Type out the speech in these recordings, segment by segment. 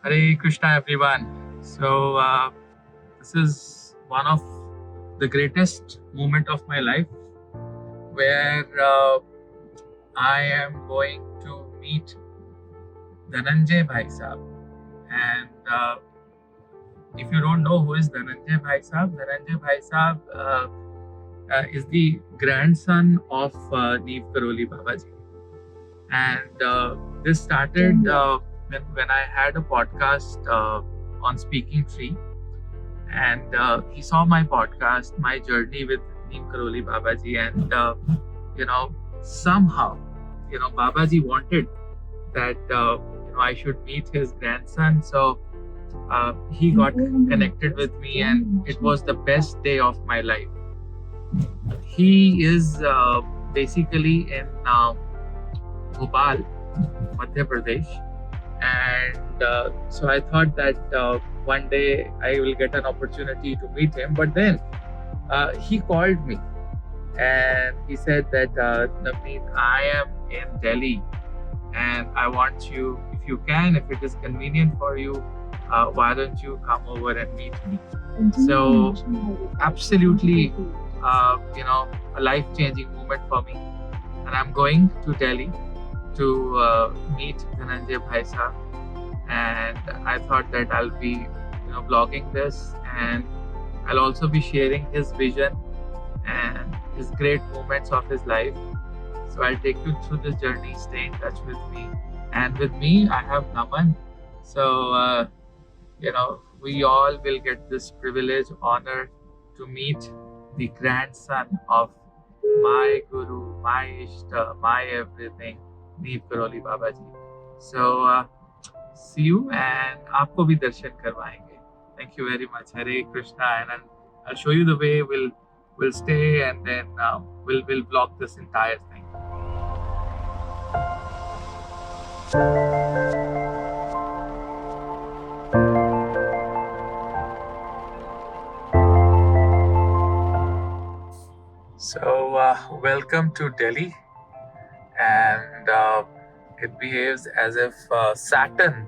Hare Krishna, everyone. So this is one of the greatest moment of my life, where I am going to meet Dhananjay Bhai Sahab. And if you don't know who is Dhananjay Bhai Sahab is the grandson of Neem Karoli Baba Ji. And this started when I had a podcast on Speaking Tree, and he saw my podcast, my journey with Neem Karoli Baba Ji, and somehow, Baba Ji wanted that I should meet his grandson. So he got connected with me, and it was the best day of my life. He is basically in Bhopal, Madhya Pradesh, and so I thought that one day I will get an opportunity to meet him. But then he called me and he said that Navneet, I am in Delhi and I want you, if you can, if it is convenient for you, why don't you come over and meet me? So absolutely, a life-changing moment for me, and I'm going to Delhi to meet Dhananjay Bhai Sahab, and I thought that I'll be vlogging this, and I'll also be sharing his vision and his great moments of his life. So I'll take you through this journey. Stay in touch with me, and with me I have Naman. So we all will get this privilege, honor to meet the grandson of my Guru, my Ishta, my everything, Neem Karoli Baba Ji. So see you, and आपको भी दर्शन करवाएंगे. Thank you very much. Hare Krishna, and I'll show you the way. We'll stay, and then we'll vlog this entire thing. So welcome to Delhi, and it behaves as if Saturn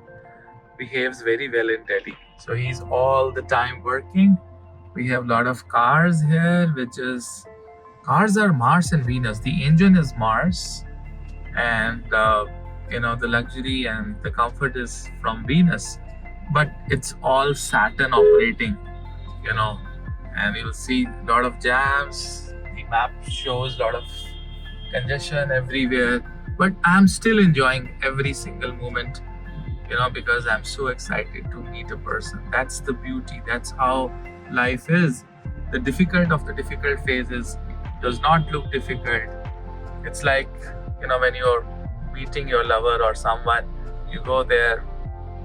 behaves very well in Delhi. So he's all the time working. We have a lot of cars here, cars are Mars and Venus. The engine is Mars, and the luxury and the comfort is from Venus, but it's all Saturn operating, and you'll see a lot of jams. The map shows a lot of congestion everywhere, but I'm still enjoying every single moment, because I'm so excited to meet a person. That's the beauty. That's how life is. The difficult of the difficult phases does not look difficult. It's like, when you're meeting your lover or someone, you go there,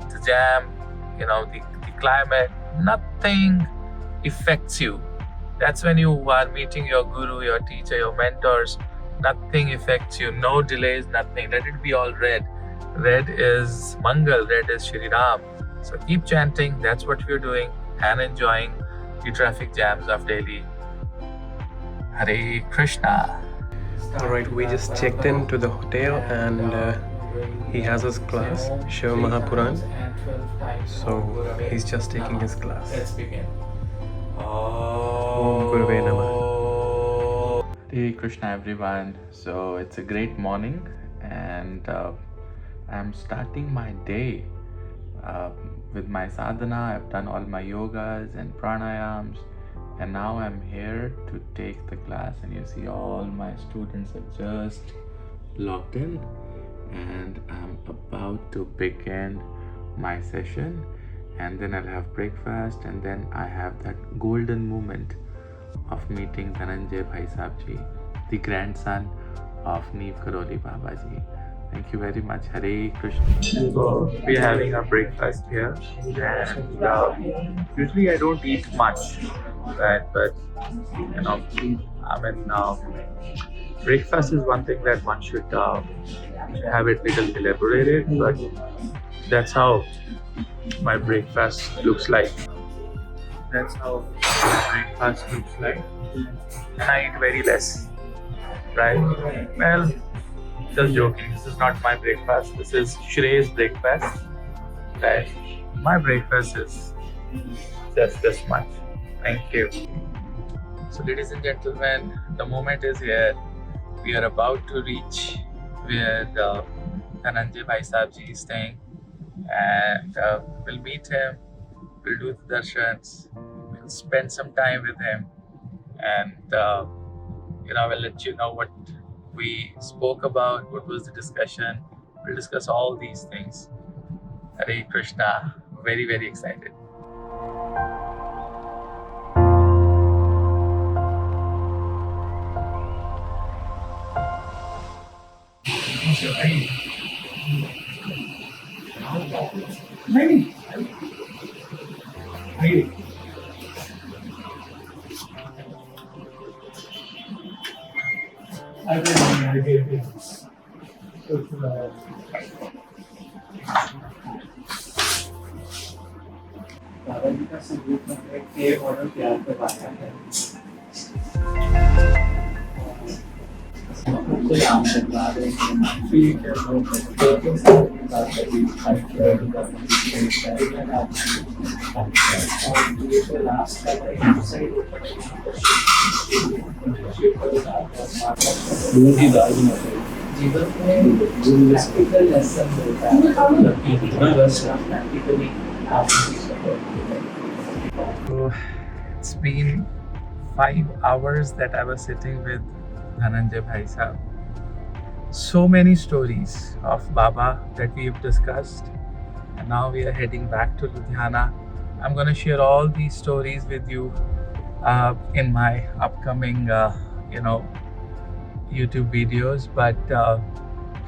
the jam, the climate, nothing affects you. That's when you are meeting your guru, your teacher, your mentors. Nothing affects you. No delays, nothing. Let it be all red. Red is Mangal. Red is Shri Ram. So keep chanting. That's what we're doing, and enjoying the traffic jams of Delhi. Hare Krishna. Alright, we just checked into the hotel, and he has his class, Shiva Mahapuran. So he's just taking his class. Let's begin. Om Guruve Namah. Hare Krishna, everyone. So it's a great morning, and I'm starting my day with my sadhana. I've done all my yogas and pranayams, and now I'm here to take the class, and you see all my students are just logged in, and I'm about to begin my session, and then I'll have breakfast, and then I have that golden moment of meeting Dhananjay Bhai Sahab Ji, the grandson of Neem Karoli Baba Ji. Thank you very much. Hare Krishna. So we are having our breakfast here, and usually I don't eat much, right? But breakfast is one thing that one should have it little elaborated, but that's how my breakfast looks like. That's how my breakfast looks like. And I eat very less, right? Well, just joking. This is not my breakfast. This is Shrey's breakfast. that my breakfast is just this much. Thank you. So, ladies and gentlemen, the moment is here. We are about to reach where Dhananjay Ji is staying, and we'll meet him. We'll do the darshans. We'll spend some time with him, and we'll let you know what we spoke about, what was the discussion. We'll discuss all these things. Hare Krishna. Very, very excited. दादाजी का संगीत में एक order तैयार करवाया है तो नाम से बात है ठीक है लास्ट की दाल जीवन में प्रैक्टिकल लेसन मिलता है practically So it's been 5 hours that I was sitting with Dhananjay Bhai Sahab. So many stories of Baba that we've discussed, and now we are heading back to Ludhiana. I'm going to share all these stories with you in my upcoming, YouTube videos. But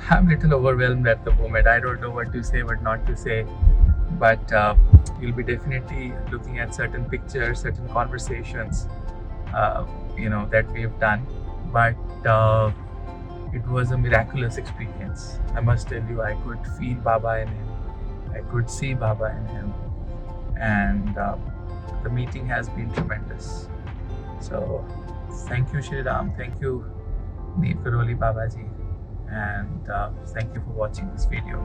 I'm a little overwhelmed at the moment. I don't know what to say, what not to say. But you'll be definitely looking at certain pictures, certain conversations, that we've done. But it was a miraculous experience. I must tell you, I could feel Baba in him. I could see Baba in him. And the meeting has been tremendous. So thank you, Shri Ram. Thank you, Neem Karoli Baba Ji. And thank you for watching this video.